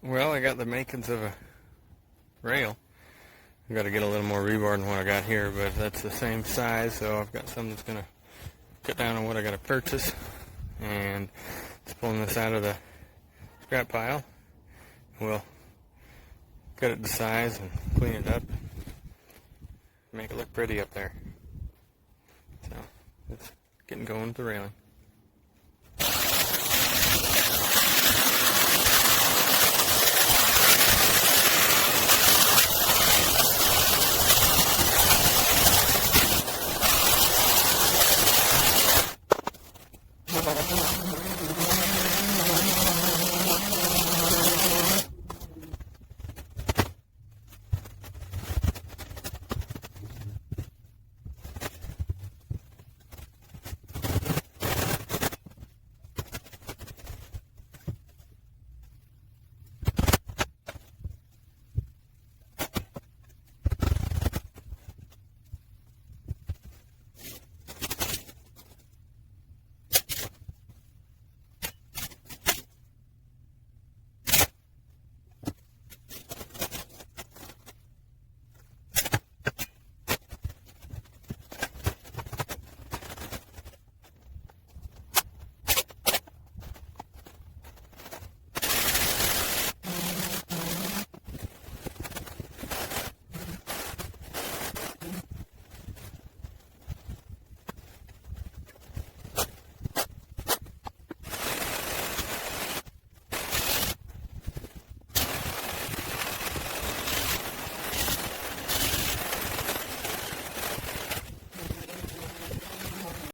Well, I got the makings of a rail. I've got to get a little more rebar than what I got here, but that's the same size, so I've got something that's going to cut down on what I got to purchase. And just pulling this out of the scrap pile. We'll cut it to size and clean it up. Make it look pretty up there. So, it's getting going with the railing.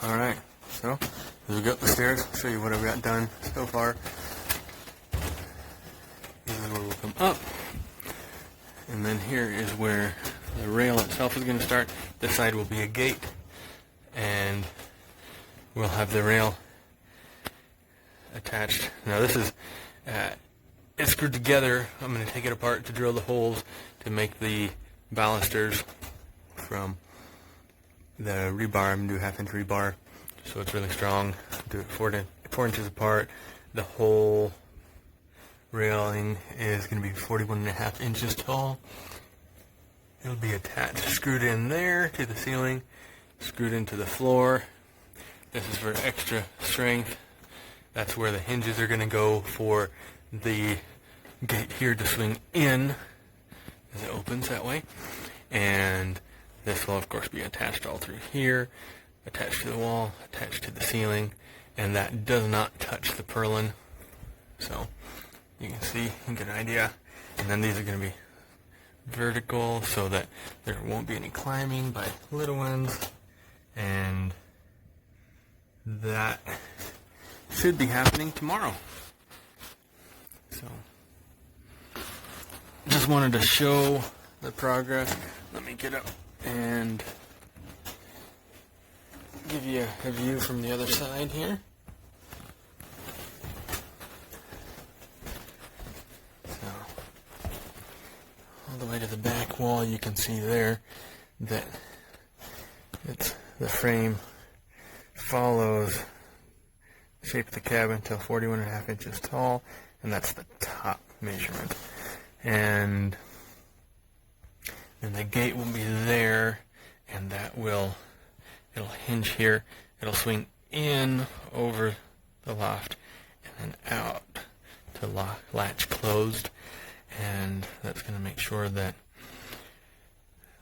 Alright, so as we go up the stairs, I'll show you what I've got done so far. And then we'll come up. And then here is where the rail itself is going to start. This side will be a gate. And we'll have the rail attached. Now this is, it's screwed together. I'm going to take it apart to drill the holes to make the balusters from the rebar. I'm going to do 1/2 inch rebar, so it's really strong. Do it 4 inches apart. The whole railing is going to be 41.5 inches tall. It'll be attached, screwed in there to the ceiling, screwed into the floor. This is for extra strength. That's where the hinges are going to go for the gate here to swing in as it opens that way. And this will of course be attached all through here, attached to the wall, attached to the ceiling, and that does not touch the purlin. So you can see, you can get an idea. And then these are going to be vertical so that there won't be any climbing by little ones. And that should be happening tomorrow. So just wanted to show the progress. Let me get up and give you a view from the other side here. So, all the way to the back wall, you can see there that the frame follows the shape of the cabin till 41.5 inches tall, and that's the top measurement. And the gate will be there, and it'll hinge here. It'll swing in over the loft and then out to latch closed, and that's going to make sure that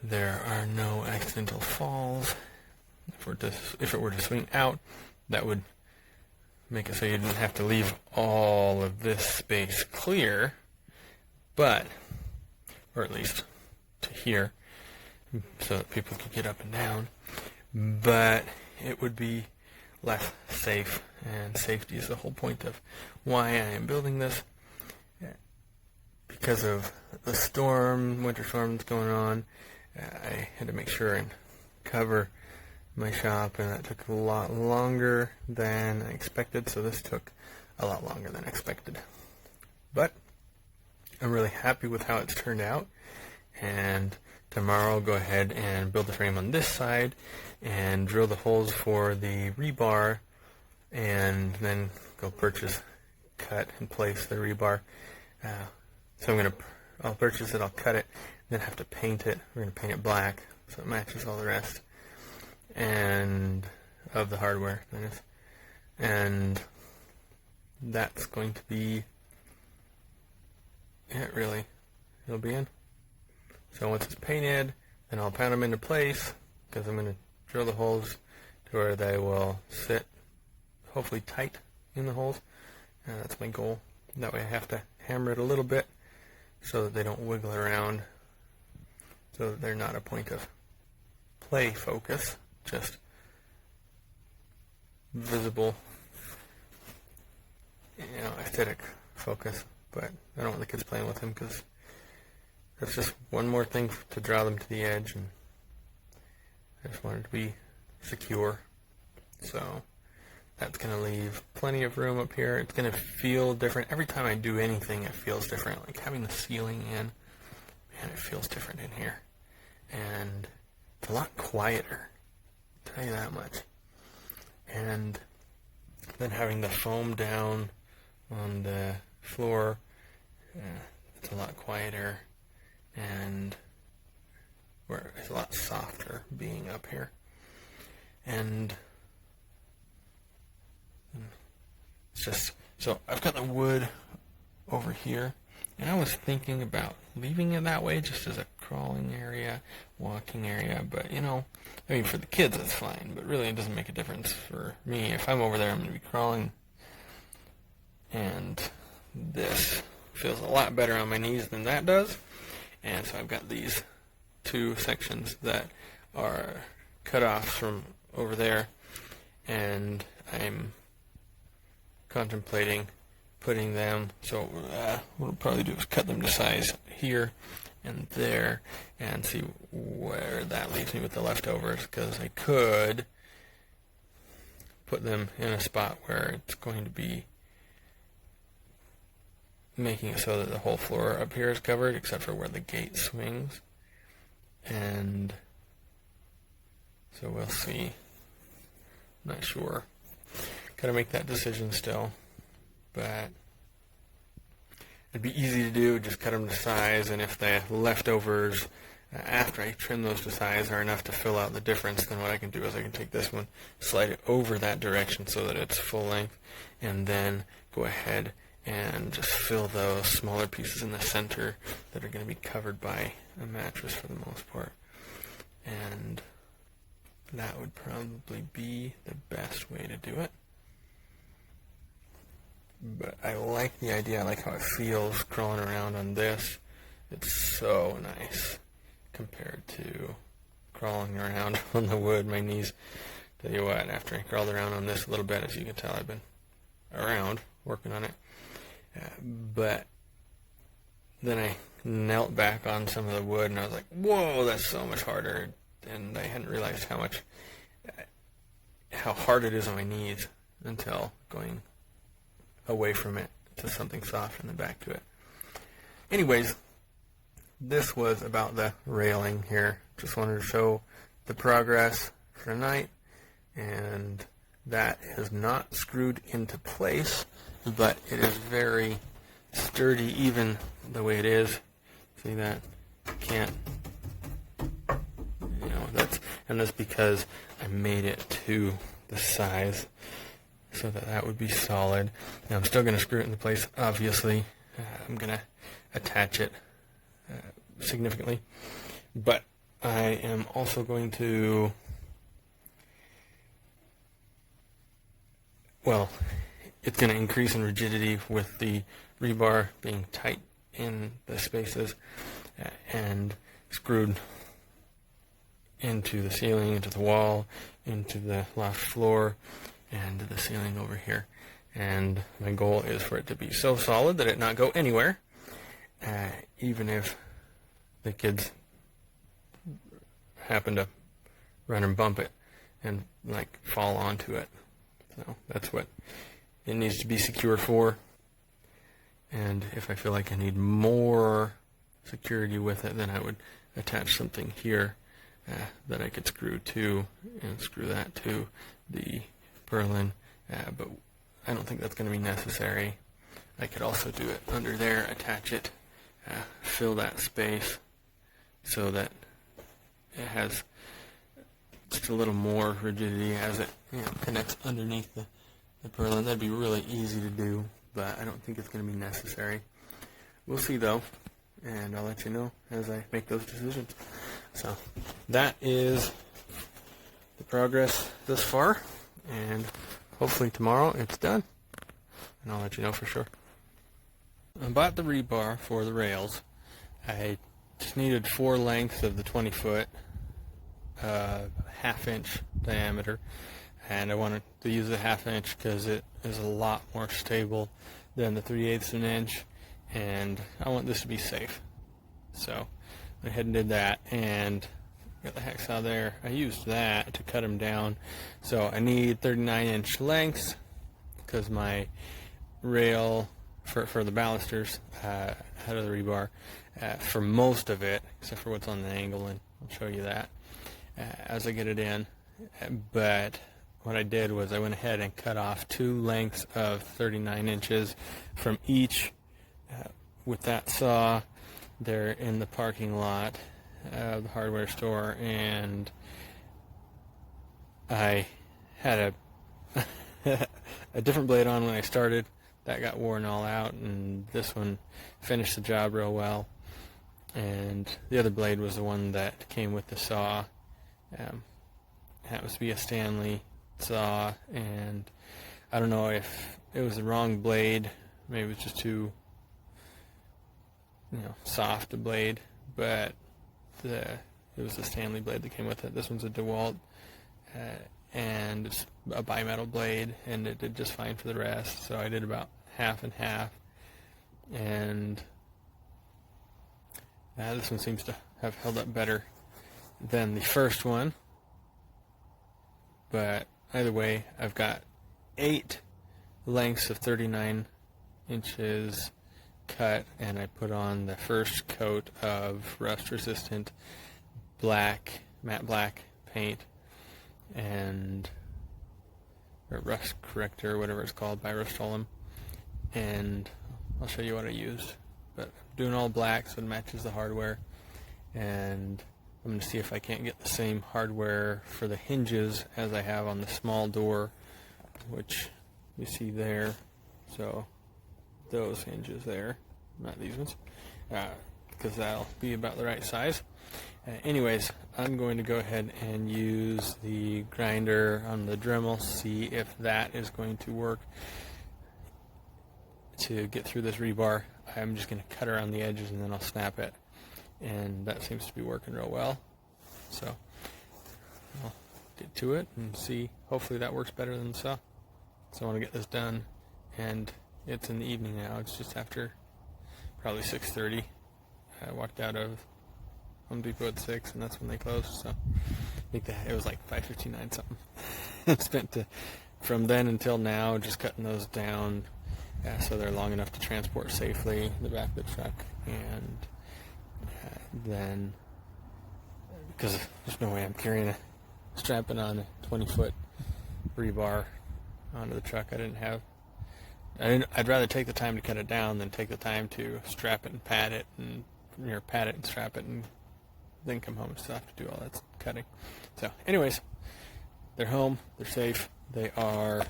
there are no accidental falls. If it were to swing out, that would make it so you didn't have to leave all of this space clear, or at least to here, so that people could get up and down, but it would be less safe, and safety is the whole point of why I am building this. Because of the winter storm that's going on, I had to make sure and cover my shop, and that took a lot longer than I expected, so this took a lot longer than expected. But I'm really happy with how it's turned out, and tomorrow I'll go ahead and build the frame on this side and drill the holes for the rebar, and then go cut and place the rebar. So I'll purchase it, I'll cut it, then have to paint it. We're going to paint it black so it matches all the rest and of the hardware. And that's going to be it, really. It'll be in. So once it's painted, then I'll pound them into place, because I'm going to drill the holes to where they will sit hopefully tight in the holes. That's my goal. That way I have to hammer it a little bit so that they don't wiggle around, so that they're not a point of play focus, just visible, aesthetic focus. But I don't want the kids playing with them, because that's just one more thing to draw them to the edge, and I just want it to be secure. So that's going to leave plenty of room up here. It's going to feel different. Every time I do anything, it feels different. Like having the ceiling in, man, it feels different in here. And it's a lot quieter, I'll tell you that much. And then having the foam down on the floor, it's a lot quieter, and it's a lot softer being up here. And it's just, so I've got the wood over here, and I was thinking about leaving it that way just as a crawling area, walking area, but for the kids that's fine, but really it doesn't make a difference for me. If I'm over there, I'm going to be crawling, and this feels a lot better on my knees than that does. And so I've got these two sections that are cut off from over there, and I'm contemplating putting them, so what I'll probably do is cut them to size here and there, and see where that leaves me with the leftovers, because I could put them in a spot where it's going to be making it so that the whole floor up here is covered except for where the gate swings. And so we'll see. Not sure. Gotta make that decision still, but it'd be easy to do, just cut them to size, and if the leftovers after I trim those to size are enough to fill out the difference, then what I can do is I can take this one, slide it over that direction so that it's full length, and then go ahead and just fill those smaller pieces in the center that are going to be covered by a mattress for the most part. And that would probably be the best way to do it. But I like the idea. I like how it feels crawling around on this. It's so nice compared to crawling around on the wood. My knees, tell you what, after I crawled around on this a little bit, as you can tell, I've been around working on it. But then I knelt back on some of the wood, and I was like, whoa, that's so much harder. And I hadn't realized how hard it is on my knees until going away from it to something soft and then back to it. Anyways, this was about the railing here. Just wanted to show the progress for tonight, and that is not screwed into place, but it is very sturdy even the way it is. See that? Can't, that's because I made it to the size so that would be solid. Now I'm still going to screw it into place, obviously. I'm going to attach it significantly, but I am also going to, it's going to increase in rigidity with the rebar being tight in the spaces and screwed into the ceiling, into the wall, into the loft floor, and the ceiling over here. And my goal is for it to be so solid that it not go anywhere, even if the kids happen to run and bump it and fall onto it. So that's what it needs to be secure for. And if I feel like I need more security with it, then I would attach something here that I could screw to, and screw that to the purlin. But I don't think that's going to be necessary. I could also do it under there, attach it fill that space so that it has just a little more rigidity as it connects underneath the purlin. That'd be really easy to do, but I don't think it's going to be necessary. We'll see though, and I'll let you know as I make those decisions. So that is the progress thus far, and hopefully tomorrow it's done, and I'll let you know for sure. I bought the rebar for the rails. I just needed 4 lengths of the 20-foot, half-inch diameter, and I wanted to use the half-inch because it is a lot more stable than the 3/8 of an inch, and I want this to be safe. So I went ahead and did that, and got the hacksaw there. I used that to cut them down. So I need 39-inch lengths because my rail for the balusters out of the rebar, for most of it, except for what's on the angle, and I'll show you that as I get it in. But what I did was I went ahead and cut off 2 lengths of 39 inches from each with that saw there in the parking lot of the hardware store, and I had a different blade on when I started. That got worn all out, and this one finished the job real well. And the other blade was the one that came with the saw. Happens to be a Stanley saw, and I don't know if it was the wrong blade. Maybe it was just too soft a blade, but it was the Stanley blade that came with it. This one's a DeWalt, and it's a bimetal blade, and it did just fine for the rest. So I did about half and half, and this one seems to have held up better than the first one. But either way, I've got 8 lengths of 39 inches cut, and I put on the first coat of rust-resistant matte black paint, and or rust corrector, whatever it's called, by Rust-Oleum, and I'll show you what I used. But I'm doing all black so it matches the hardware, and I'm going to see if I can't get the same hardware for the hinges as I have on the small door, which you see there. So those hinges there, not these ones, because that'll be about the right size. Anyways, I'm going to go ahead and use the grinder on the Dremel, see if that is going to work to get through this rebar. I'm just going to cut around the edges and then I'll snap it, and that seems to be working real well. So I'll get to it and see. Hopefully that works better than the saw. So I want to get this done, and it's in the evening now. It's just after probably 6:30. I walked out of Home Depot at 6, and that's when they closed. So I think that it was like 5:59 something. I spent from then until now just cutting those down, so they're long enough to transport safely in the back of the truck. And then, because there's no way I'm carrying strapping on a 20-foot rebar onto the truck. I'd rather take the time to cut it down than take the time to strap it and pad it and strap it and then come home and still have to do all that cutting. So anyways, they're home, they're safe, they are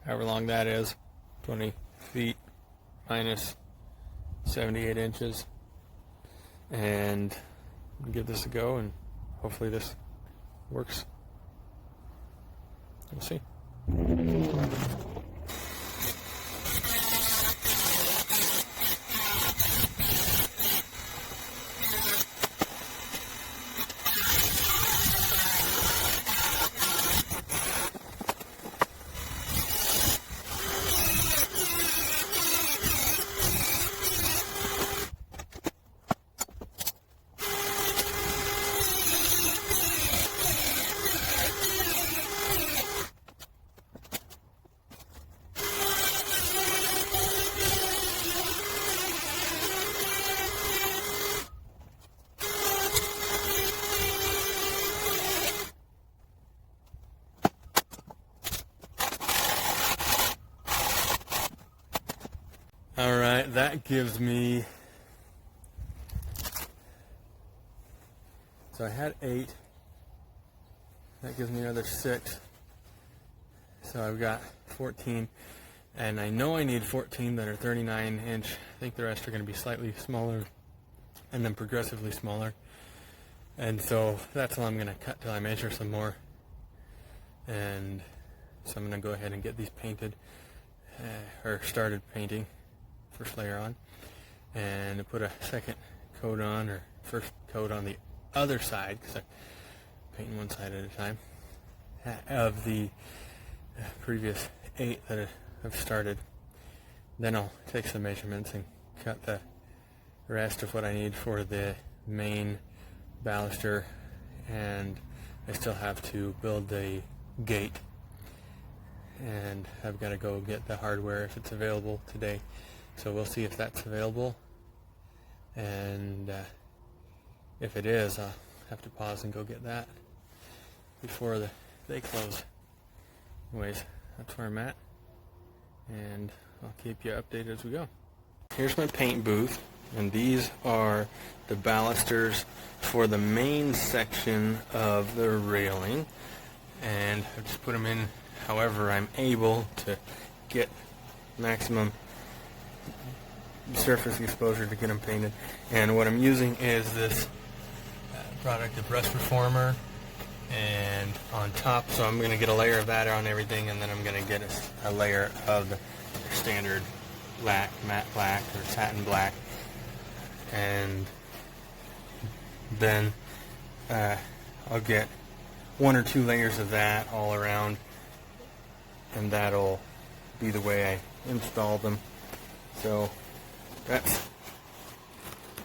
however long that is, 20 feet minus 78 inches, and I'll give this a go, and hopefully this works. We'll see. Alright, that gives me So I had 8. That gives me another 6. So I've got 14. And I know I need 14 that are 39 inch. I think the rest are going to be slightly smaller and then progressively smaller. And so that's all I'm going to cut till I measure some more. And so I'm going to go ahead and get these painted, or started painting, first layer on, and put a second coat on, or first coat on the other side, because I'm painting one side at a time, of the previous 8 that I've started. Then I'll take some measurements and cut the rest of what I need for the main baluster, and I still have to build the gate, and I've got to go get the hardware if it's available today. So we'll see if that's available, and if it is, I'll have to pause and go get that before they close. Anyways, that's where I'm at, and I'll keep you updated as we go. Here's my paint booth, and these are the balusters for the main section of the railing, and I've just put them in however I'm able to get maximum surface exposure to get them painted. And what I'm using is this product of Rust Reformer, and on top, so I'm going to get a layer of that on everything, and then I'm going to get a layer of the standard black, matte black, or satin black, and then I'll get 1 or 2 layers of that all around, and that'll be the way I install them. So that's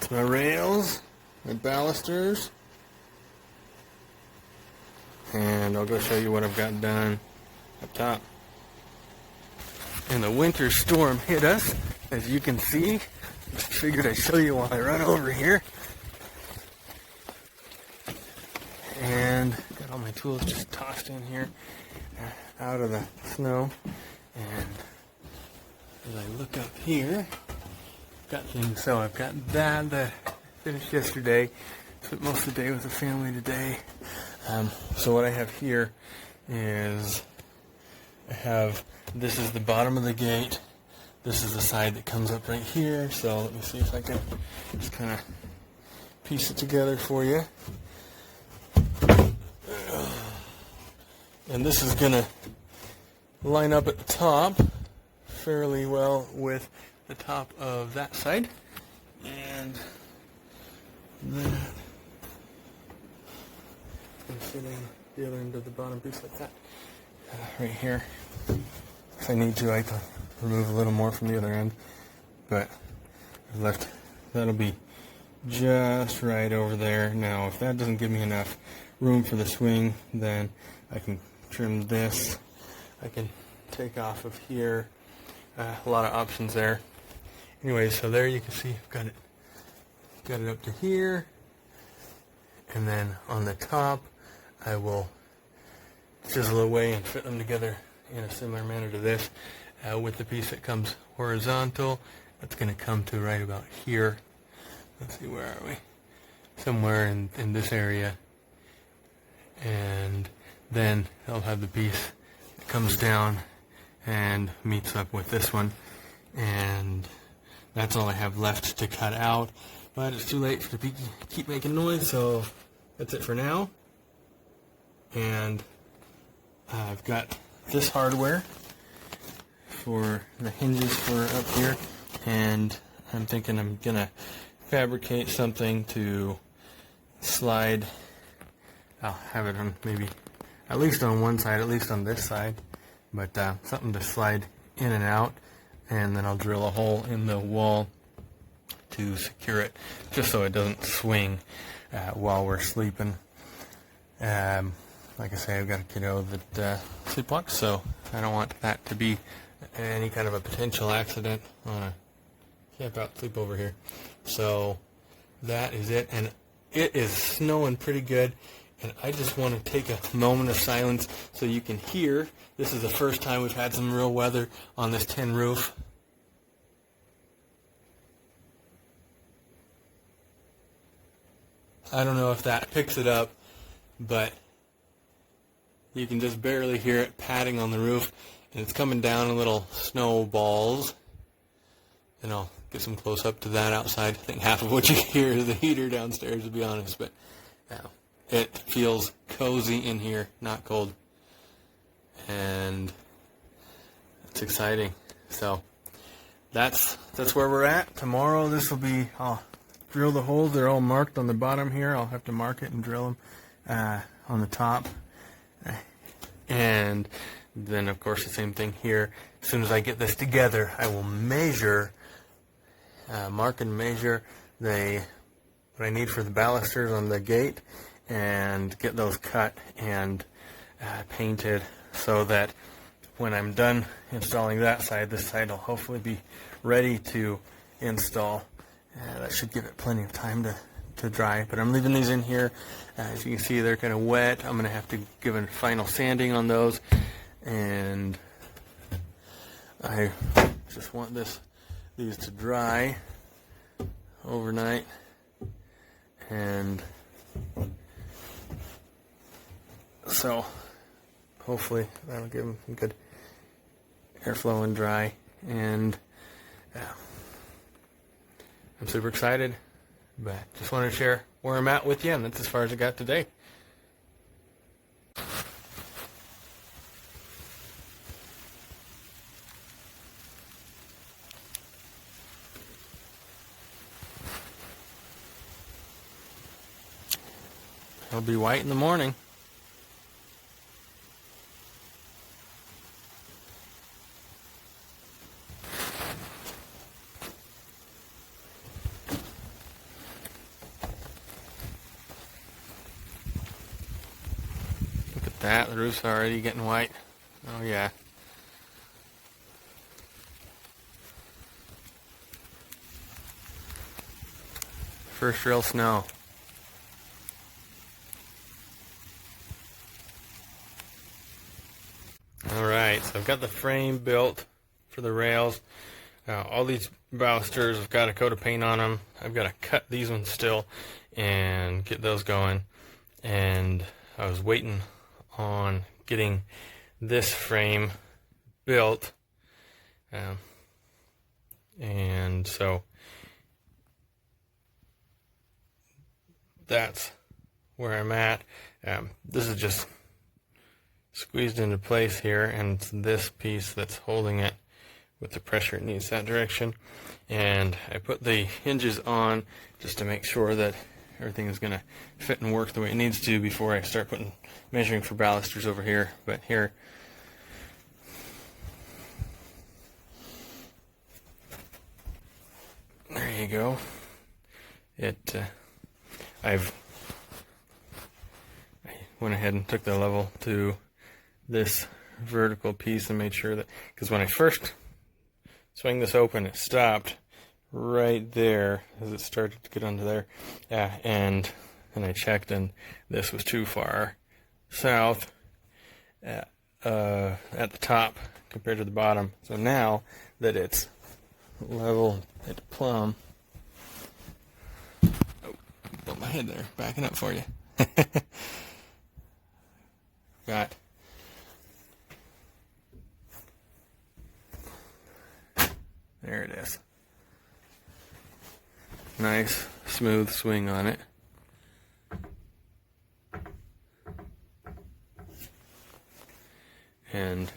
my rails, my balusters, and I'll go show you what I've got done up top. And the winter storm hit us, as you can see. Just figured I'd show you while I run over here. And got all my tools just tossed in here out of the snow. And as I look up here, got things. So I've got that finished yesterday. Spent most of the day with the family today. So what I have here is this is the bottom of the gate. This is the side that comes up right here. So let me see if I can just kind of piece it together for you. And this is going to line up at the top fairly well with the top of that side. And that going to fit in the other end of the bottom piece like that. Right here. If I need to, I can remove a little more from the other end, but I've left, that'll be just right over there. Now, if that doesn't give me enough room for the swing, then I can trim this. I can take off of here. A lot of options there. Anyway, so there you can see I've got it up to here, and then on the top I will chisel away and fit them together in a similar manner to this, with the piece that comes horizontal. That's going to come to right about here. Let's see, where are we? Somewhere in this area. And then I'll have the piece that comes down and meets up with this one. And that's all I have left to cut out. But it's too late to keep making noise, so that's it for now. And I've got this hardware for the hinges for up here, and I'm thinking I'm gonna fabricate something to slide. I'll have it on maybe at least on one side, at least on this side, but something to slide in and out, and then I'll drill a hole in the wall to secure it, just so it doesn't swing while we're sleeping. Like I say, I've got a kiddo that sleepwalks, so I don't want that to be any kind of a potential accident on a camp-out sleepover here. So that is it, and it is snowing pretty good, and I just want to take a moment of silence so you can hear. This is the first time we've had some real weather on this tin roof. I don't know if that picks it up, but you can just barely hear it patting on the roof, and it's coming down in little snowballs. And I'll get some close up to that outside. I think half of what you hear is the heater downstairs, to be honest, but it feels cozy in here, not cold, and it's exciting. So that's where we're at. Tomorrow this will be, I'll drill the holes. They're all marked on the bottom here. I'll have to mark it and drill them on the top. And then of course the same thing here. As soon as I get this together, I will measure, mark and measure what I need for the balusters on the gate, and get those cut and painted, so that when I'm done installing that side, this side will hopefully be ready to install. That should give it plenty of time to dry. But I'm leaving these in here. As you can see, they're kind of wet. I'm going to have to give a final sanding on those. And I just want these to dry overnight. And so hopefully that'll give them some good airflow and dry. And I'm super excited, but just wanted to share where I'm at with you, and that's as far as I got today. It'll be white in the morning. Look at that, the roof's already getting white. Oh yeah. First real snow. Alright, so I've got the frame built for the rails. All these balusters have got a coat of paint on them. I've got to cut these ones still and get those going. And I was waiting on getting this frame built. And so that's where I'm at. This is just squeezed into place here, and it's this piece that's holding it with the pressure it needs that direction. And I put the hinges on just to make sure that everything is going to fit and work the way it needs to before I start measuring for balusters over here. But here, there you go. I went ahead and took the level to this vertical piece and made sure that, because when I first swing this open, it stopped right there as it started to get under there, and I checked, and this was too far south at the top compared to the bottom. So now that it's level at plumb, oh, bumped my head there, backing up for you. Got there it is. Nice smooth swing on it. And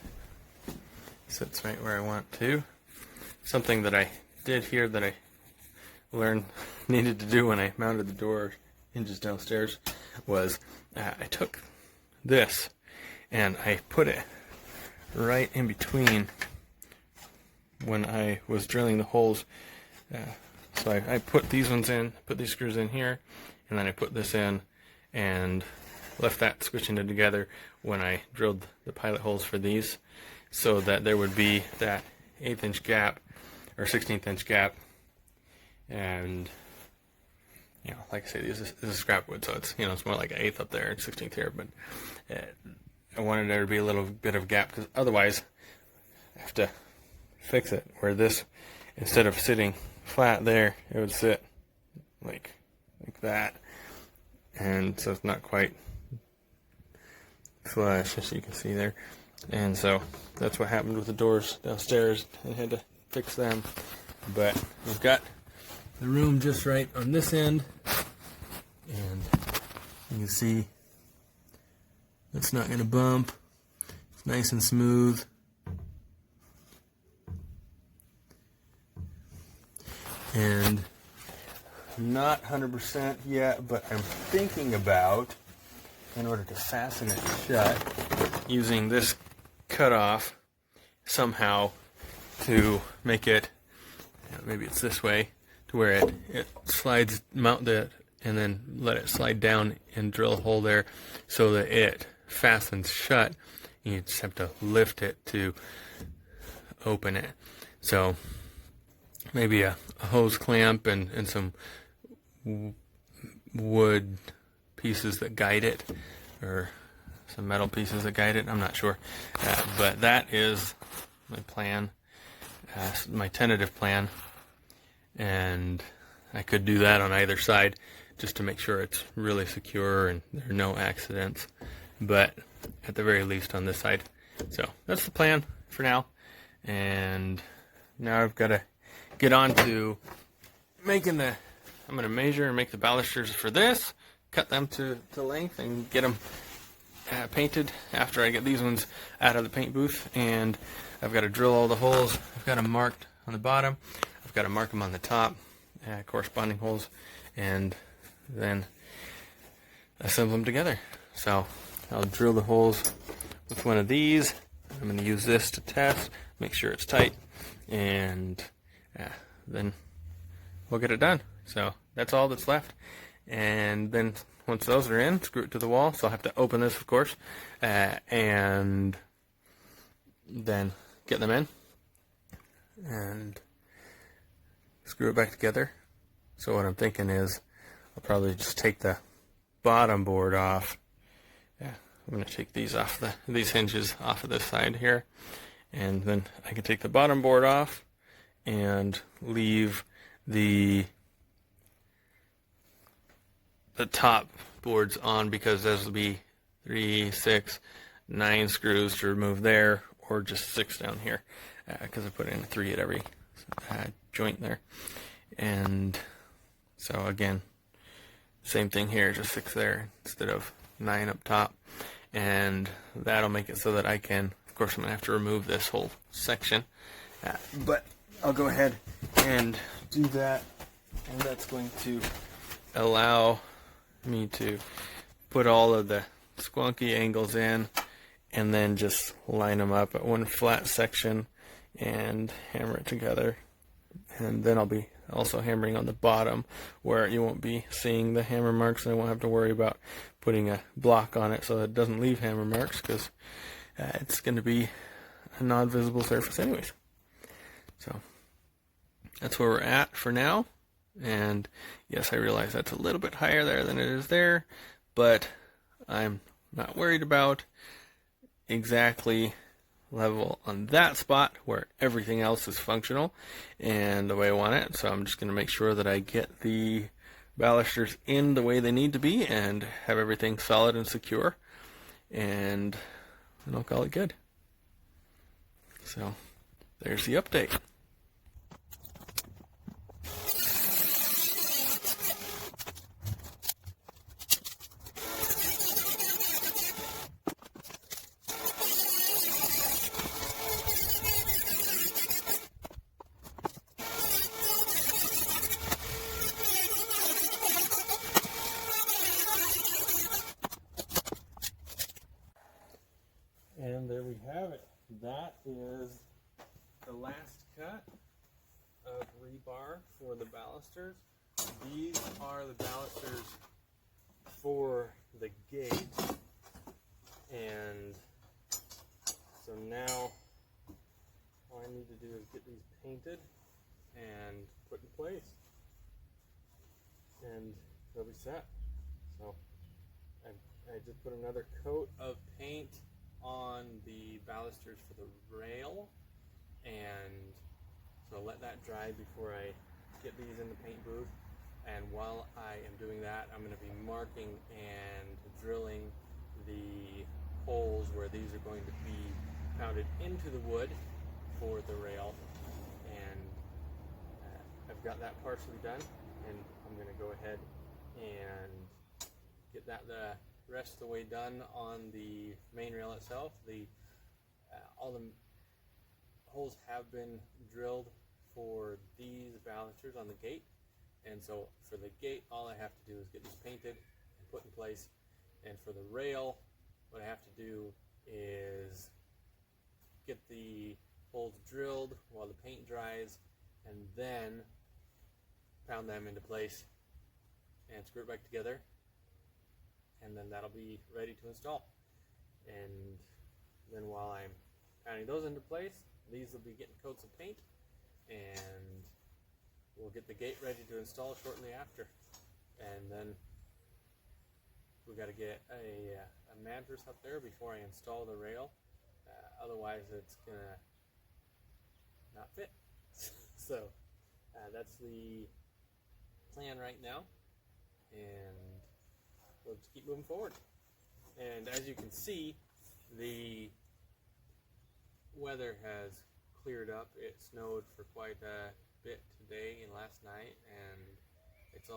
sits right where I want to. Something that I did here that I learned needed to do when I mounted the door hinges downstairs was I took this and I put it right in between when I was drilling the holes. So I put these ones in, put these screws in here, and then I put this in and left that squishing it together when I drilled the pilot holes for these, so that there would be that 1/8 inch gap or 1/16 inch gap. And like I say, this is scrap wood, so it's it's more like an 1/8 up there and 1/16 here. But I wanted there to be a little bit of gap, because otherwise I have to fix it where this, instead of sitting flat there, it would sit like that. and so it's not quite flush, as you can see there. And so that's what happened with the doors downstairs. I had to fix them, but we've got the room just right on this end, and you can see it's not going to bump. It's nice and smooth. And I'm not 100% yet, but I'm thinking about, in order to fasten it shut, using this cutoff somehow to make it, maybe it's this way, to where it slides, mount it, and then let it slide down and drill a hole there so that it fastens shut. You just have to lift it to open it. So maybe a hose clamp and some wood pieces that guide it, or some metal pieces that guide it. I'm not sure, but that is my plan, my tentative plan, and I could do that on either side just to make sure it's really secure and there are no accidents, but at the very least on this side. So that's the plan for now, and now I've got to get on to making I'm going to measure and make the balusters for this, cut them to length, and get them painted after I get these ones out of the paint booth. And I've got to drill all the holes. I've got them marked on the bottom. I've got to mark them on the top, corresponding holes, and then assemble them together. So I'll drill the holes with one of these. I'm going to use this to test, make sure it's tight, and then we'll get it done. So that's all that's left. And then once those are in, screw it to the wall. So I'll have to open this, of course, and then get them in and screw it back together. So what I'm thinking is I'll probably just take the bottom board off. I'm going to take these off, these hinges off of this side here, and then I can take the bottom board off and leave the top boards on, because those will be 3, 6, 9 screws to remove there, or just 6 down here, because I put in 3 at every joint there. And so again, same thing here, just 6 there instead of 9 up top, and that'll make it so that I can, of course I'm going to have to remove this whole section, but I'll go ahead and do that, and that's going to allow me to put all of the squonky angles in and then just line them up at one flat section and hammer it together. And then I'll be also hammering on the bottom where you won't be seeing the hammer marks, and I won't have to worry about putting a block on it so that it doesn't leave hammer marks, because it's going to be a non-visible surface anyways. So that's where we're at for now. And yes, I realize that's a little bit higher there than it is there, but I'm not worried about exactly level on that spot where everything else is functional and the way I want it. So I'm just going to make sure that I get the balusters in the way they need to be and have everything solid and secure, and then I'll call it good. So there's the update. And there we have it. That is the last cut of rebar for the balusters. These are the balusters for the gate. And so now all I need to do is get these painted and put in place, and they'll be set. So I just put another coat of paint on the balusters for the rail, and so I'll let that dry before I get these in the paint booth, and while I am doing that, I'm going to be marking and drilling the holes where these are going to be pounded into the wood for the rail. And I've got that partially done, and I'm going to go ahead and get that the rest of the way done on the main rail itself. All the holes have been drilled for these balusters on the gate, and so for the gate all I have to do is get this painted and put in place, and for the rail what I have to do is get the holes drilled while the paint dries and then pound them into place and screw it back together, and then that'll be ready to install. And then while I'm pounding those into place, these will be getting coats of paint, and we'll get the gate ready to install shortly after. And then we got to get a mattress up there before I install the rail, otherwise it's gonna not fit. So that's the plan right now, and we'll just keep moving forward. And as you can see, the weather has cleared up. It snowed for quite a bit today and last night, and it's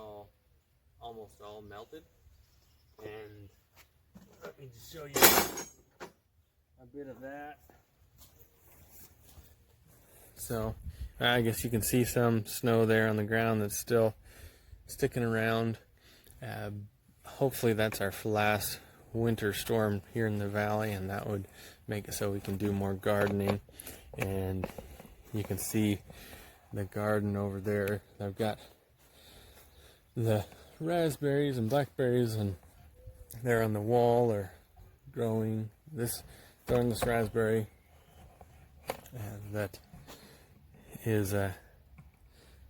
almost all melted. And let me just show you a bit of that. So I guess you can see some snow there on the ground that's still sticking around. Hopefully that's our last winter storm here in the valley, and that would make it so we can do more gardening. And you can see the garden over there. I've got the raspberries and blackberries, and they're on the wall or growing. Growing this raspberry that is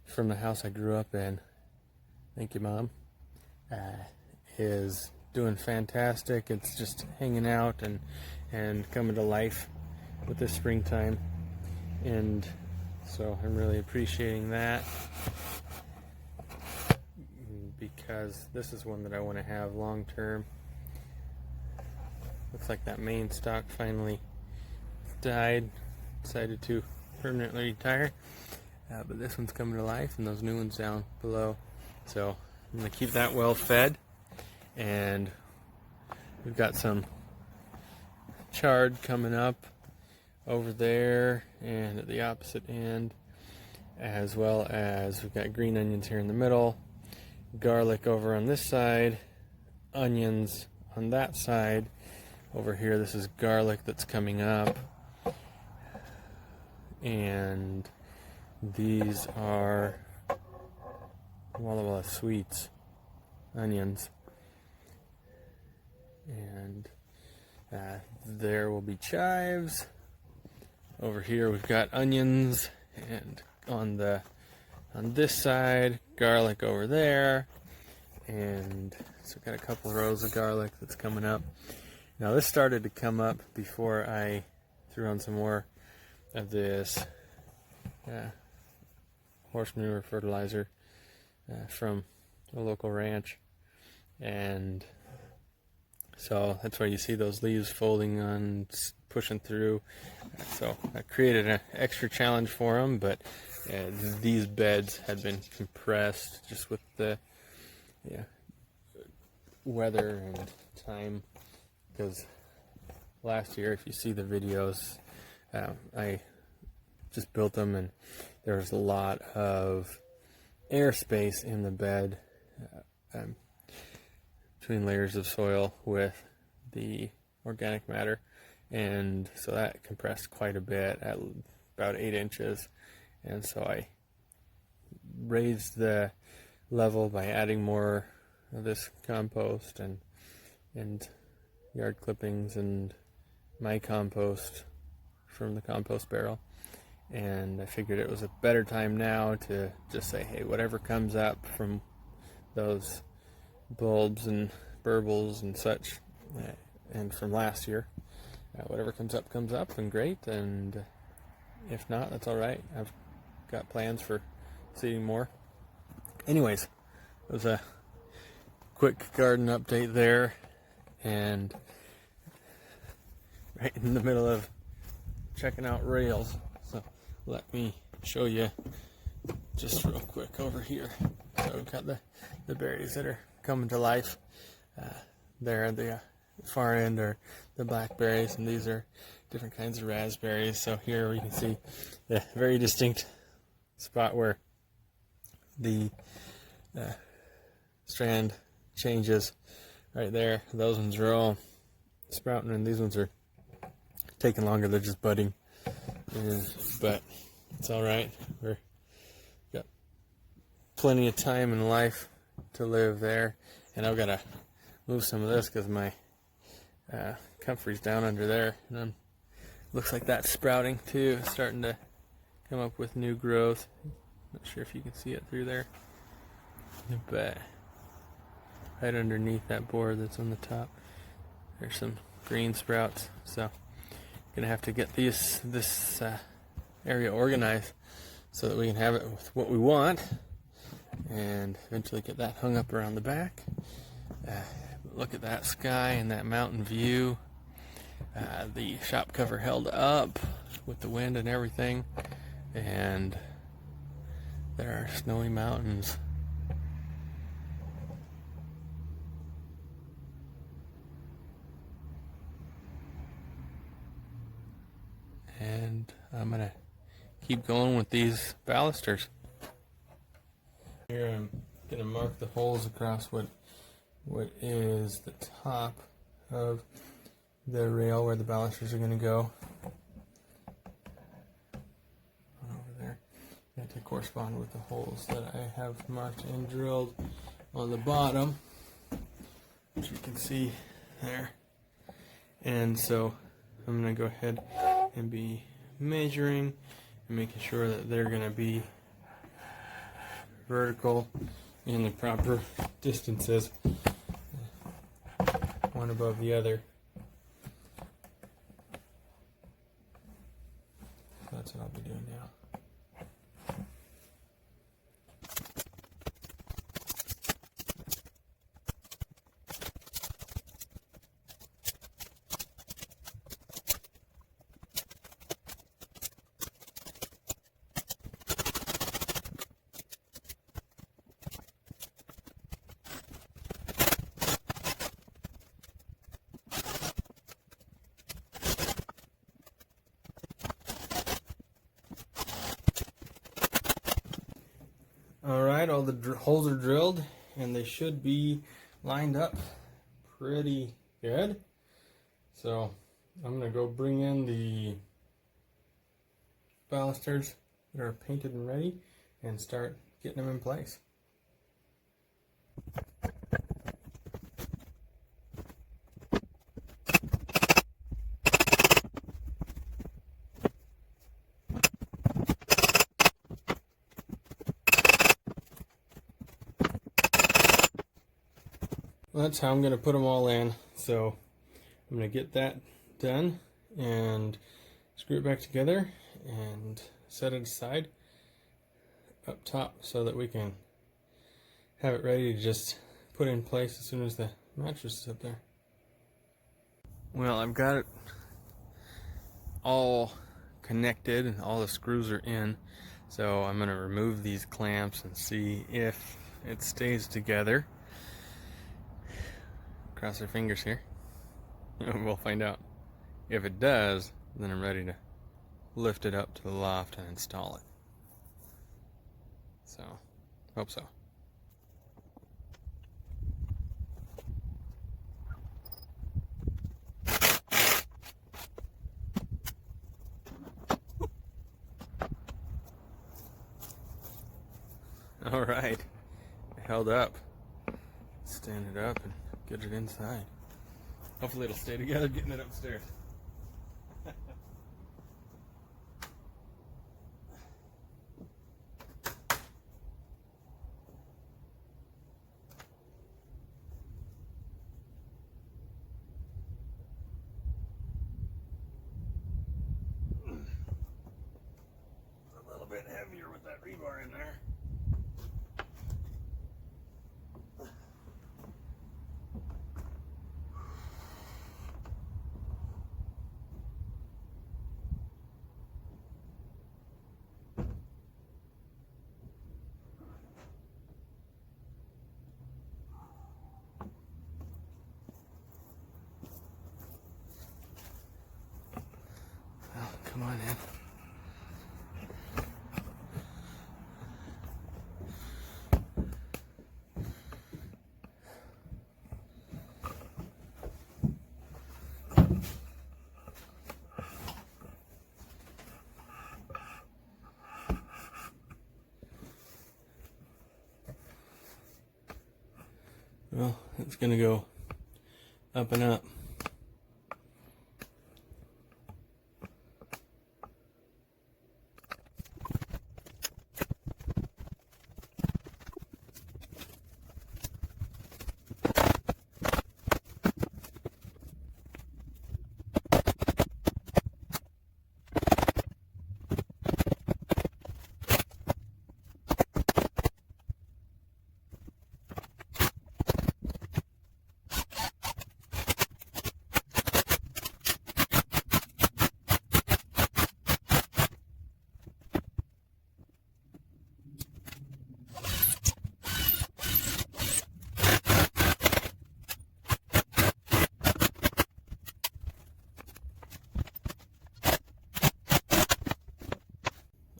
from the house I grew up in. Thank you, Mom. Is doing fantastic. It's just hanging out and coming to life with the springtime, and so I'm really appreciating that, because this is one that I want to have long term. Looks like that main stock finally died, decided to permanently retire, but this one's coming to life, and those new ones down below. So I'm going to keep that well fed, and we've got some chard coming up over there and at the opposite end, as well as we've got green onions here in the middle, garlic over on this side, onions on that side. Over here, this is garlic that's coming up, and these are Walla Walla Sweets onions, and there will be chives. Over here we've got onions, and on this side garlic over there, and so we've got a couple rows of garlic that's coming up. Now this started to come up before I threw on some more of this horse manure fertilizer from a local ranch, and so that's why you see those leaves folding on, pushing through. So I created an extra challenge for them, but these beds had been compressed just with the weather and time, because last year, if you see the videos, I just built them, and there was a lot of airspace in the bed between layers of soil with the organic matter, and so that compressed quite a bit at about 8 inches. And so I raised the level by adding more of this compost and yard clippings and my compost from the compost barrel. And I figured it was a better time now to just say, hey, whatever comes up from those bulbs and burbles and such, and from last year, whatever comes up and great, and if not, that's all right. I've got plans for seeding more. Anyways, It was a quick garden update there, and right in the middle of checking out rails. So let me show you just real quick over here. So we've got the berries that are coming to life. There at the far end are the blackberries, and these are different kinds of raspberries. So here we can see the very distinct spot where the strand changes right there. Those ones are all sprouting, and these ones are taking longer. They're just budding, but it's all right. We're got plenty of time in life to live there, and I've got to move some of this because my comfrey's down under there, and looks like that's sprouting too, starting to come up with new growth. Not sure if you can see it through there, but right underneath that board that's on the top, there's some green sprouts. So gonna have to get this area organized so that we can have it with what we want, and eventually get that hung up around the back. Look at that sky and that mountain view. The shop cover held up with the wind and everything, and there are snowy mountains. And I'm gonna keep going with these balusters. Here I'm gonna mark the holes across what is the top of the rail where the balusters are gonna go. Over there, to correspond with the holes that I have marked and drilled on the bottom, which you can see there. And so I'm gonna go ahead and be measuring and making sure that they're going to be vertical in the proper distances, one above the other. So that's what I'll be doing now. Alright, all the holes are drilled, and they should be lined up pretty good. So I'm going to go bring in the balusters that are painted and ready and start getting them in place. Well, that's how I'm going to put them all in. So I'm going to get that done and screw it back together and set it aside up top so that we can have it ready to just put in place as soon as the mattress is up there. Well, I've got it all connected and all the screws are in, so I'm going to remove these clamps and see if it stays together. Cross our fingers here. We'll find out. If it does, then I'm ready to lift it up to the loft and install it. So, hope so. All right, held up. Stand it up and get it inside. Hopefully it'll stay together getting it upstairs. A little bit heavier with that rebar in there. Come on in. Well, it's going to go up and up.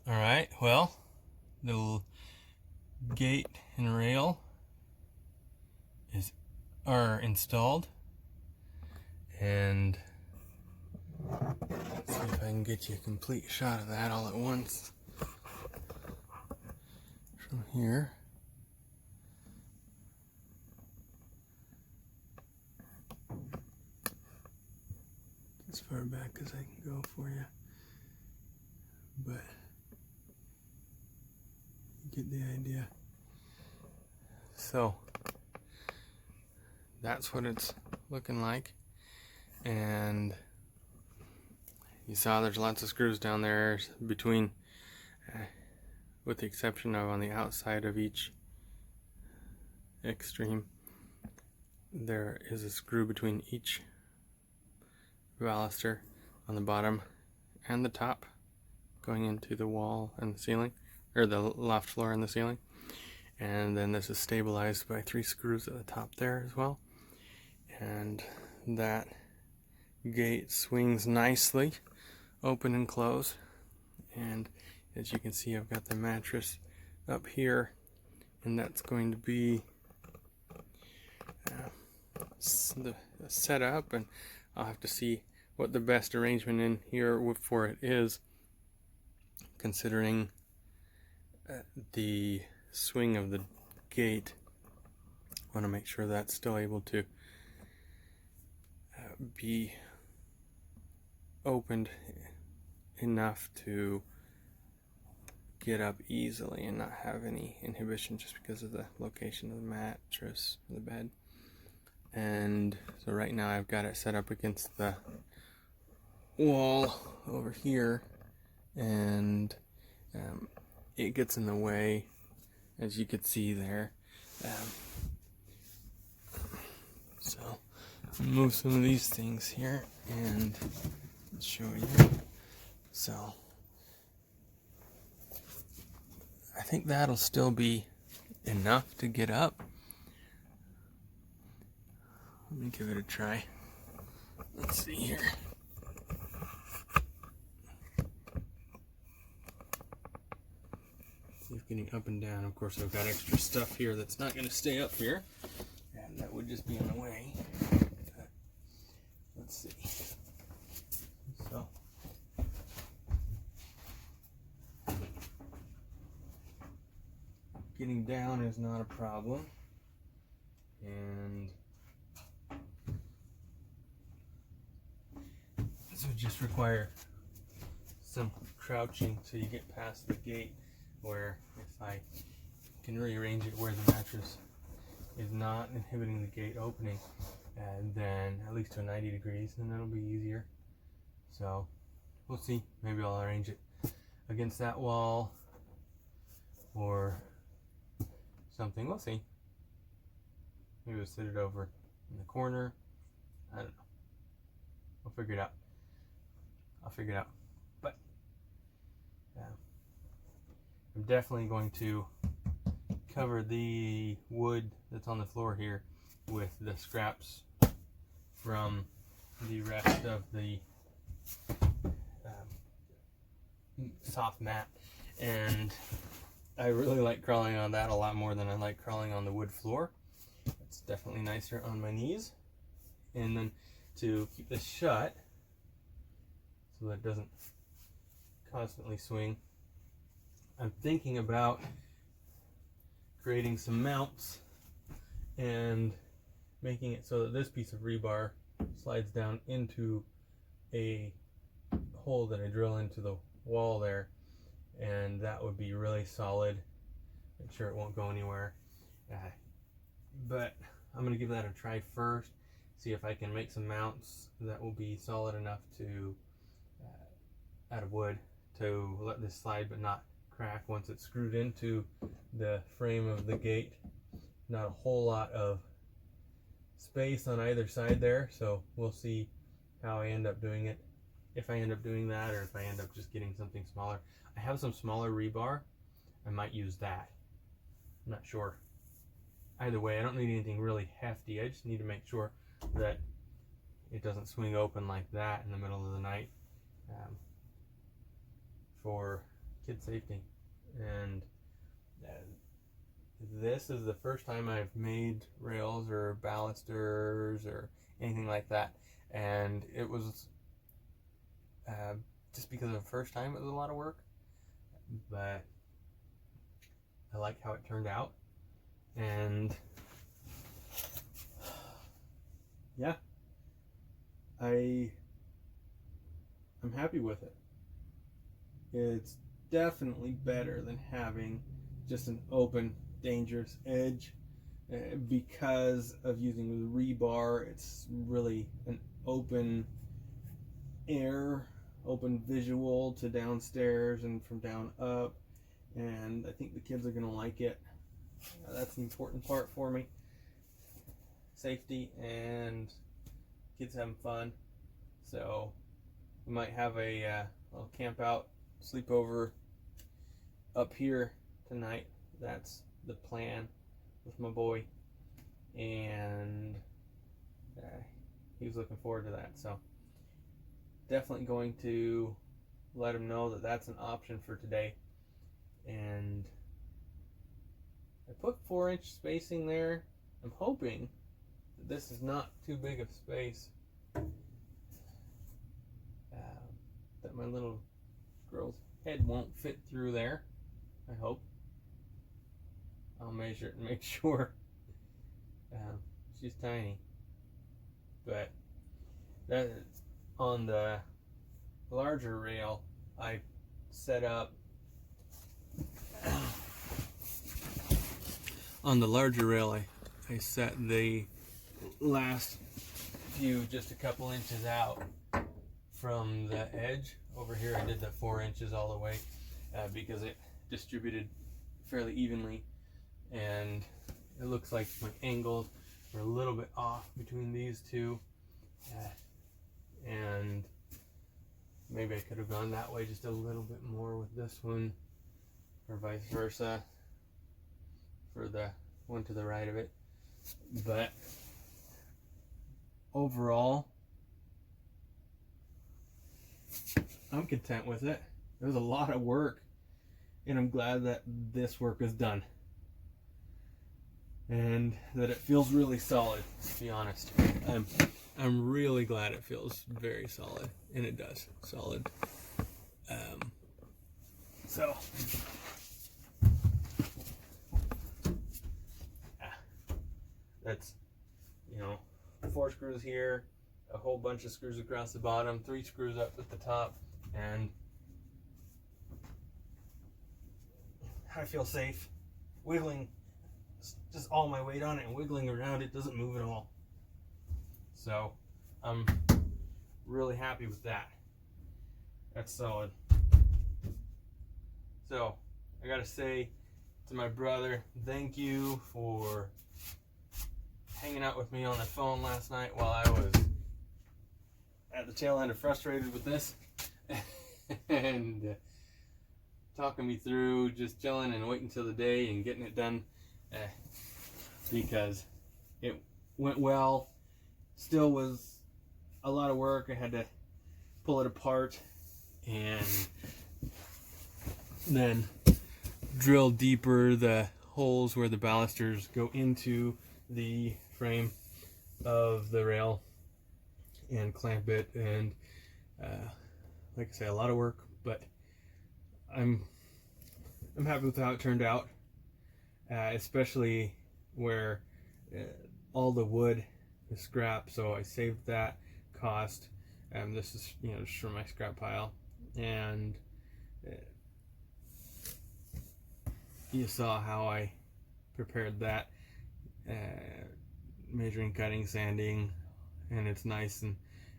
Alright, well, the gate and rail are installed, and let's see if I can get you a complete shot of that all at once from here. As far back as I can go for you, but you get the idea. So that's what it's looking like, and you saw there's lots of screws down there between, with the exception of on the outside of each extreme, there is a screw between each baluster on the bottom and the top going into the wall and the ceiling, or the loft floor and the ceiling. And then this is stabilized by 3 screws at the top there as well. And that gate swings nicely open and close. And as you can see, I've got the mattress up here, and that's going to be the setup, and I'll have to see what the best arrangement in here for it is, considering the swing of the gate. I want to make sure that's still able to be opened enough to get up easily and not have any inhibition just because of the location of the mattress or the bed. And so right now I've got it set up against the wall over here, and it gets in the way, as you could see there. So I'll move some of these things here and show you. So I think that'll still be enough to get up. Let me give it a try. Let's see here. See if getting up and down. Of course, I've got extra stuff here that's not going to stay up here, and that would just be in the way. But let's see. So getting down is not a problem, and this would just require some crouching so you get past the gate, where if I can rearrange it where the mattress is not inhibiting the gate opening, and then at least to 90 degrees, and that'll be easier. So we'll see. Maybe I'll arrange it against that wall or something. We'll see. Maybe we'll sit it over in the corner. I don't know. We'll figure it out. I'll figure it out. But I'm definitely going to cover the wood that's on the floor here with the scraps from the rest of the soft mat, and I really like crawling on that a lot more than I like crawling on the wood floor. It's definitely nicer on my knees. And then to keep this shut so that it doesn't constantly swing, I'm thinking about creating some mounts and making it so that this piece of rebar slides down into a hole that I drill into the wall there, and that would be really solid. Make sure it won't go anywhere. But I'm going to give that a try first, see if I can make some mounts that will be solid enough to, out of wood, to let this slide but not crack once it's screwed into the frame of the gate. Not a whole lot of space on either side there, so we'll see how I end up doing it, if I end up doing that or if I end up just getting something smaller. I have some smaller rebar. I might use that. I'm not sure. Either way, I don't need anything really hefty. I just need to make sure that it doesn't swing open like that in the middle of the night, for kid safety. And this is the first time I've made rails or balusters or anything like that, and it was just because of the first time it was a lot of work, but I like how it turned out. And yeah, I'm happy with it. It's definitely better than having just an open, dangerous edge. Because of using the rebar, it's really an open air, open visual to downstairs and from down up, and I think the kids are going to like it. That's an important part for me. Safety and kids having fun. So we might have a little camp out, sleepover up here tonight. That's the plan with my boy, and he was looking forward to that. So definitely going to let him know that that's an option for today. And I put 4-inch spacing there. I'm hoping that this is not too big of space, that my little girl's head won't fit through there. I hope. I'll measure it and make sure. She's tiny, but that is on the larger rail. I set up on the larger rail. I set the last few just a couple inches out from the edge. Over here I did the 4 inches all the way, because it distributed fairly evenly, and it looks like my angles were a little bit off between these two, and maybe I could have gone that way just a little bit more with this one, or vice versa for the one to the right of it. But overall, I'm content with it. It was a lot of work, and I'm glad that this work is done and that it feels really solid, to be honest. I'm really glad it feels very solid, and it does. Solid. So that's, 4 screws here, a whole bunch of screws across the bottom, 3 screws up at the top, and I feel safe wiggling just all my weight on it and wiggling around. It doesn't move at all. So I'm really happy with that. That's solid. So I gotta say to my brother, thank you for hanging out with me on the phone last night while I was at the tail end of frustrated with this and talking me through just chilling and waiting till the day and getting it done, because it went well. Still was a lot of work. I had to pull it apart and then drill deeper the holes where the balusters go into the frame of the rail and clamp it. And like I say, a lot of work, but I'm happy with how it turned out, especially where all the wood is scrap, so I saved that cost. This is, you know, just from my scrap pile, and you saw how I prepared that, measuring, cutting, sanding, and it's nice,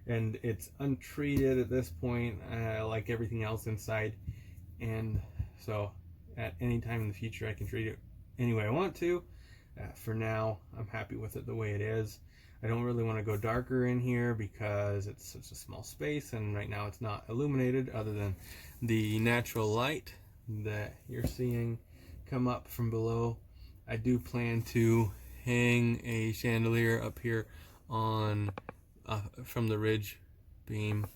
and it's untreated at this point, like everything else inside. And so at any time in the future I can treat it any way I want to. For now, I'm happy with it the way it is. I don't really want to go darker in here because it's such a small space, and right now it's not illuminated other than the natural light that you're seeing come up from below. I do plan to hang a chandelier up here on from the ridge beam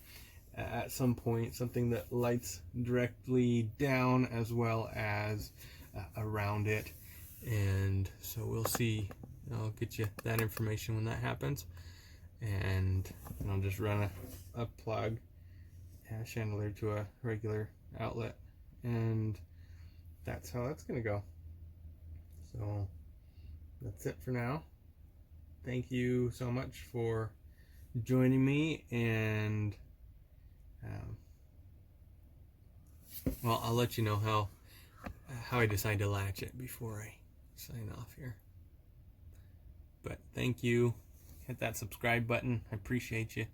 at some point, something that lights directly down as well as around it. And so we'll see. I'll get you that information when that happens, and I'll just run a plug, a chandelier to a regular outlet, and that's how that's gonna go. So that's it for now. Thank you so much for joining me, and well, I'll let you know how I decide to latch it before I sign off here. But thank you. Hit that subscribe button. I appreciate you.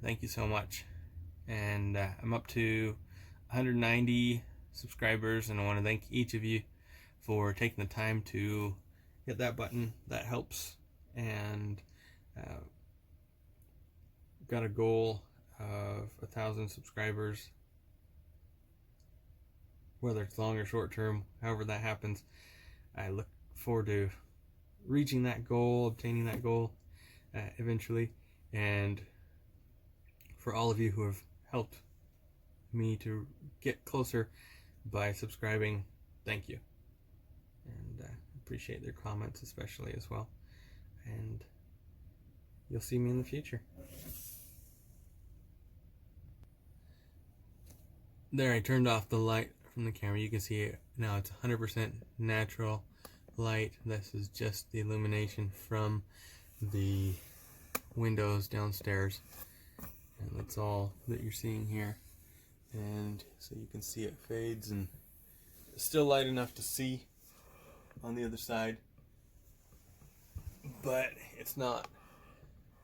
Thank you so much. And I'm up to 190 subscribers, and I want to thank each of you for taking the time to hit that button. That helps. And got a goal of 1,000 subscribers, whether it's long or short term, however that happens. I look forward to reaching that goal, obtaining that goal eventually. And for all of you who have helped me to get closer by subscribing, thank you. And appreciate their comments especially as well. And you'll see me in the future. There, I turned off the light from the camera. You can see it now. It's 100% natural light. This is just the illumination from the windows downstairs, and that's all that you're seeing here. And so you can see it fades, and it's still light enough to see on the other side, but it's not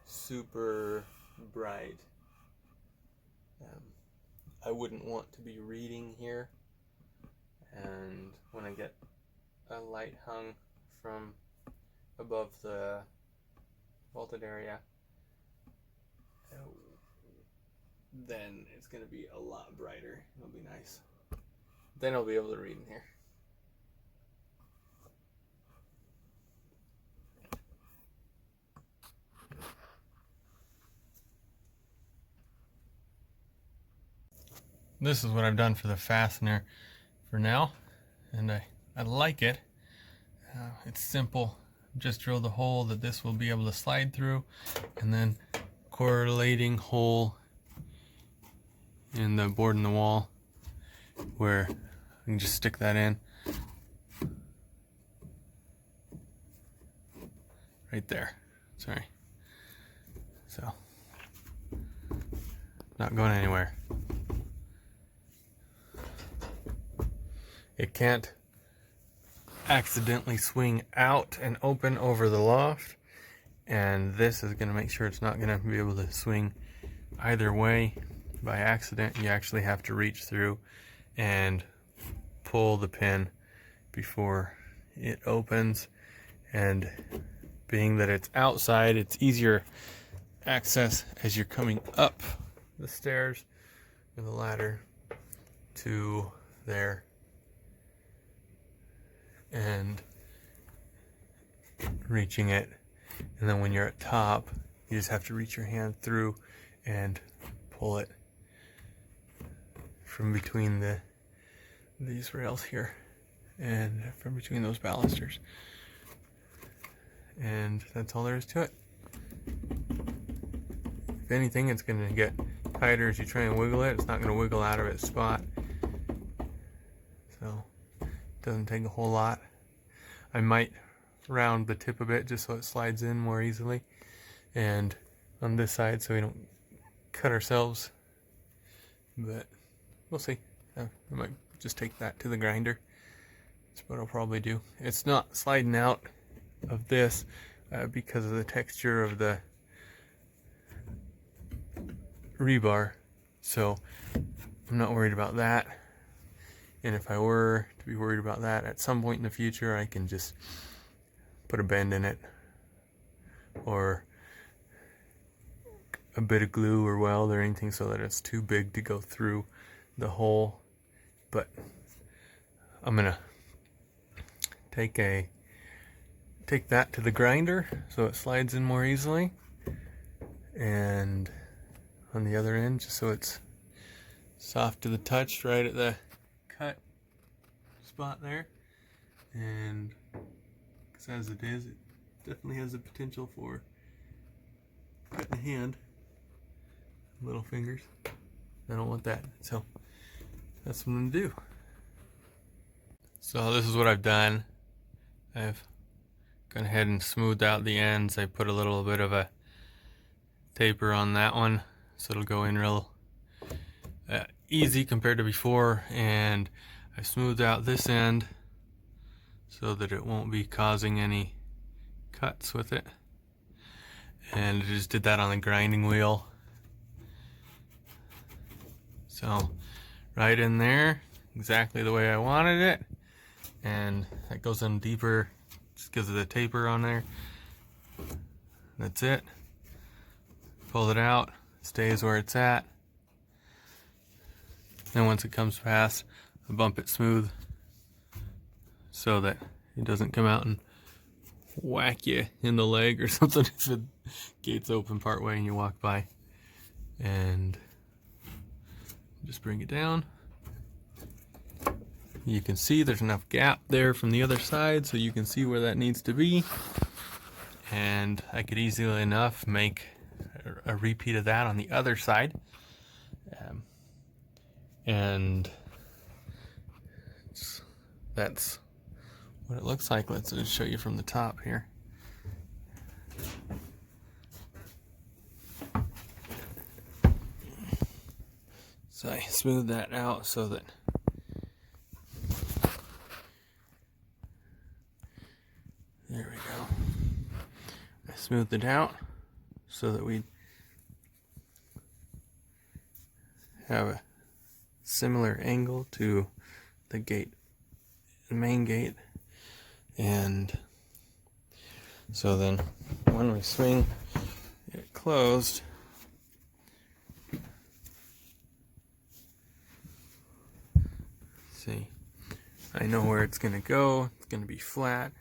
super bright. I wouldn't want to be reading here, and when I get a light hung from above the vaulted area, then it's going to be a lot brighter. It'll be nice. Then I'll be able to read in here. This is what I've done for the fastener for now, and I like it. It's simple. Just drill the hole that this will be able to slide through, and then correlating hole in the board in the wall where I can just stick that in right there. Sorry. So, not going anywhere. It can't accidentally swing out and open over the loft, and this is going to make sure it's not going to be able to swing either way by accident. You actually have to reach through and pull the pin before it opens, and being that it's outside, it's easier access as you're coming up the stairs with a ladder to there. And reaching it, and then when you're at top, you just have to reach your hand through and pull it from between the these rails here and from between those balusters. And that's all there is to it. If anything, it's going to get tighter as you try and wiggle it. It's not going to wiggle out of its spot. So it doesn't take a whole lot. I might round the tip a bit just so it slides in more easily. And on this side so we don't cut ourselves. But we'll see. I might just take that to the grinder. That's what I'll probably do. It's not sliding out of this because of the texture of the rebar, so I'm not worried about that. And if I were to be worried about that at some point in the future, I can just put a bend in it or a bit of glue or weld or anything so that it's too big to go through the hole. But I'm gonna take that to the grinder so it slides in more easily, and on the other end just so it's soft to the touch right at the cut spot there. And as it is, it definitely has the potential for cutting a hand, little fingers. I don't want that, so that's what I'm gonna do. So this is what I've done. I've gone ahead and smoothed out the ends. I put a little bit of a taper on that one so it'll go in real easy compared to before, and I smoothed out this end so that it won't be causing any cuts with it. And I just did that on the grinding wheel. So right in there, exactly the way I wanted it. And that goes in deeper just because of the taper on there. That's it. Pull it out, stays where it's at. Then once it comes past, I bump it smooth so that it doesn't come out and whack you in the leg or something if the gate's open part way and you walk by. And just bring it down. You can see there's enough gap there from the other side so you can see where that needs to be. And I could easily enough make a repeat of that on the other side. And that's what it looks like. Let's just show you from the top here. So I smooth that out so that there we go. I smoothed it out so that we have a similar angle to the gate, the main gate. And so then when we swing it closed, see, I know where it's going to go. It's going to be flat.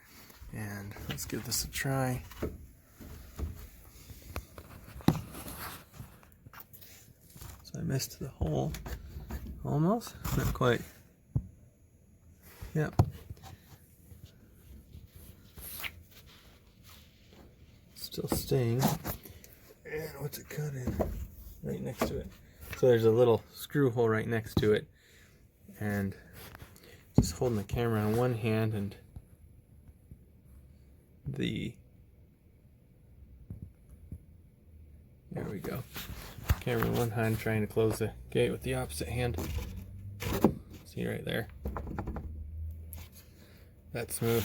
And let's give this a try. So I missed the hole. Almost. Not quite. Yep. Still staying. And what's it cut in? Right next to it. So there's a little screw hole right next to it. And just holding the camera in one hand and there we go. Camera in one hand, trying to close the gate with the opposite hand. See right there? That's smooth.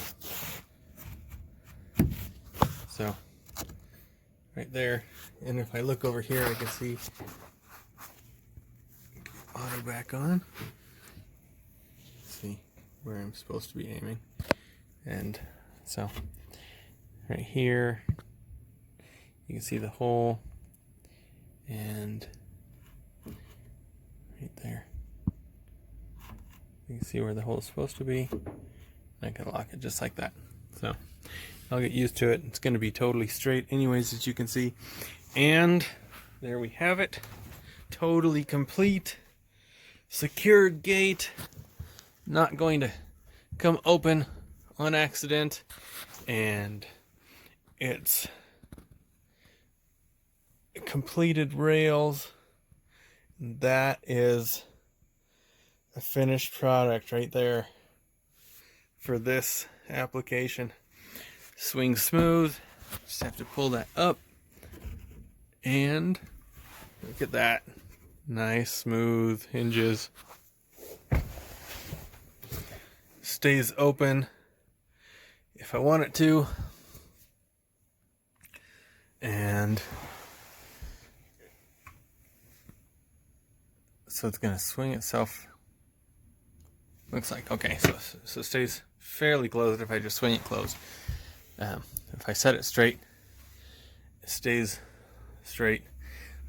So, right there. And if I look over here, I can see auto back on. See where I'm supposed to be aiming. And so, right here, you can see the hole, and right there, you can see where the hole is supposed to be. I can lock it just like that. So I'll get used to it. It's going to be totally straight anyways, as you can see. And there we have it. Totally complete. Secured gate. not going to come open on accident, and it's completed rails. That is a finished product right there for this application. Swings smooth. Just have to pull that up, and look at that. Nice smooth hinges. Stays open if I want it to, and so it's going to swing itself. Looks like, okay, so it stays fairly closed if I just swing it closed. If I set it straight, it stays straight,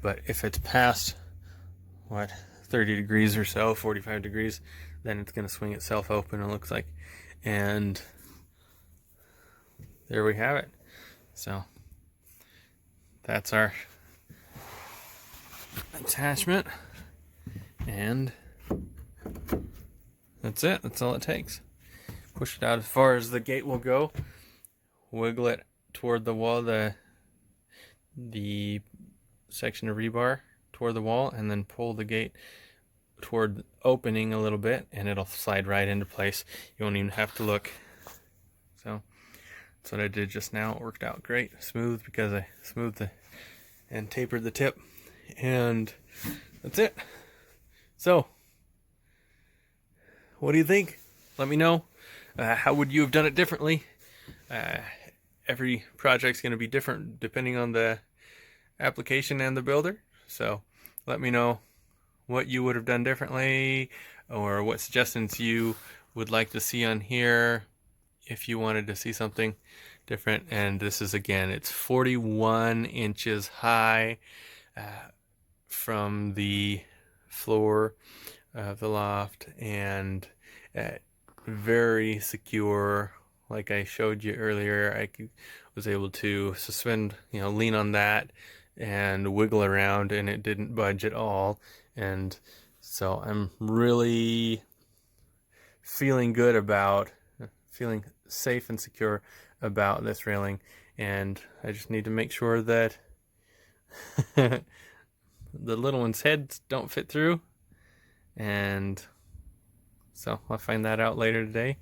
but if it's past 30 degrees or so, 45 degrees, then it's going to swing itself open, it looks like. And there we have it. So that's our attachment, and that's it. That's all it takes. Push it out as far as the gate will go, wiggle it toward the wall, the section of rebar toward the wall, and then pull the gate toward the opening a little bit, and it'll slide right into place. You won't even have to look. So that's what I did just now. It worked out great, smooth, because I smoothed and tapered the tip, and that's it. So what do you think? Let me know. How would you have done it differently? Every project's going to be different depending on the application and the builder. So let me know what you would have done differently, or what suggestions you would like to see on here if you wanted to see something different. And this is, again, it's 41 inches high from the floor of the loft, and very secure. Like I showed you earlier, I was able to suspend, lean on that and wiggle around, and it didn't budge at all. And so I'm really feeling safe and secure about this railing. And I just need to make sure that the little one's heads don't fit through, and so I'll find that out later today.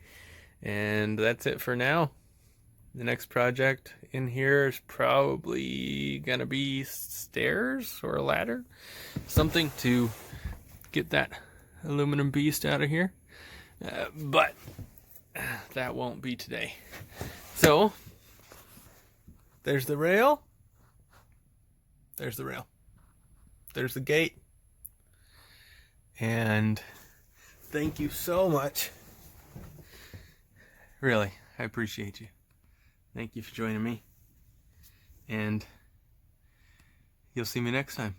And that's it for now. The next project in here is probably gonna be stairs or a ladder, something to get that aluminum beast out of here, but that won't be today. So there's the rail, there's the rail, there's the gate, and thank you so much. Really, I appreciate you. Thank you for joining me, and you'll see me next time.